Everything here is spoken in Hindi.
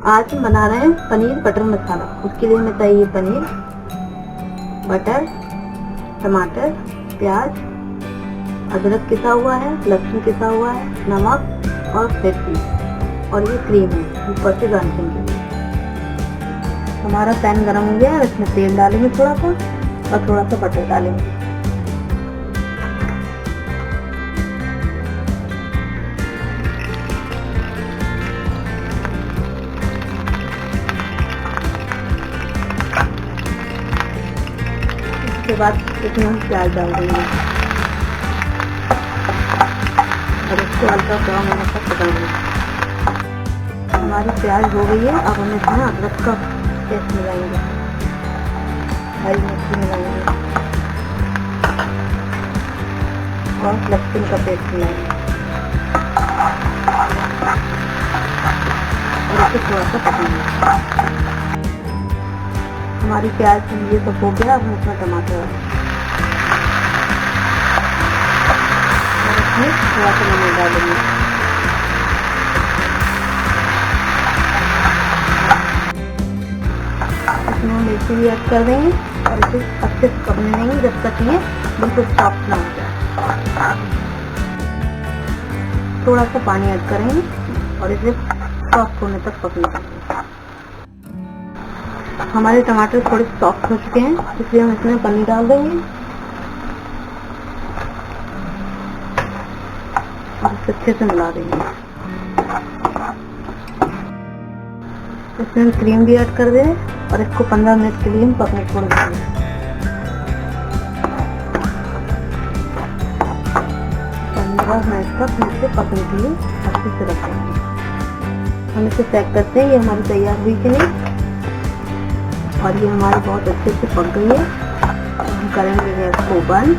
आज हम बना रहे हैं पनीर बटर मसाला। उसके लिए हमें चाहिए पनीर, बटर, टमाटर, प्याज, अदरक किसा हुआ है, लहसुन किसा हुआ है, नमक और मिर्ची, और ये क्रीम है ऊपर से गार्निशिंग के लिए। हमारा पैन गरम हो गया है, इसमें तेल डालेंगे थोड़ा सा और थोड़ा सा बटर डालेंगे। उसके बाद इसमें हम प्याज डाल देंगे और इसको हल्का ब्राउन होने तक पकाएंगे। हमारी प्याज हो गई है। अब हम इसमें अदरक का पेस्ट मिलाएंगे, हरी मिर्ची मिलाएंगे और लहसुन का पेस्ट मिलाएंगे और इसे थोड़ा सा पकाएंगे। हमारी प्याज ये सब हो गया। अब हम इसमें टमाटर और इसमें थोड़ा सा नमक डालेंगे। इसमें मिर्ची भी ऐड कर देंगे और इसे अच्छे से पकने देंगे जब तक ये बिल्कुल सॉफ्ट ना हो जाए। थोड़ा सा पानी ऐड करेंगे और इसे सॉफ्ट होने तक पकने देंगे। हमारे टमाटर थोड़े सॉफ्ट हो चुके हैं, इसलिए हम इसमें पनीर डाल देंगे और इसे अच्छे से मिला देंगे। इसमें क्रीम भी ऐड कर दें और इसको 15 मिनट के लिए हम पकने छोड़ देंगे। 15 मिनट तक हम इसे पकने के लिए अच्छे से रखेंगे। हम इसे चेक करते हैं ये हमारी तैयार हुई कि नहीं, और ये हमारी बहुत अच्छे से पक गई है। हम करेंगे गैस को बंद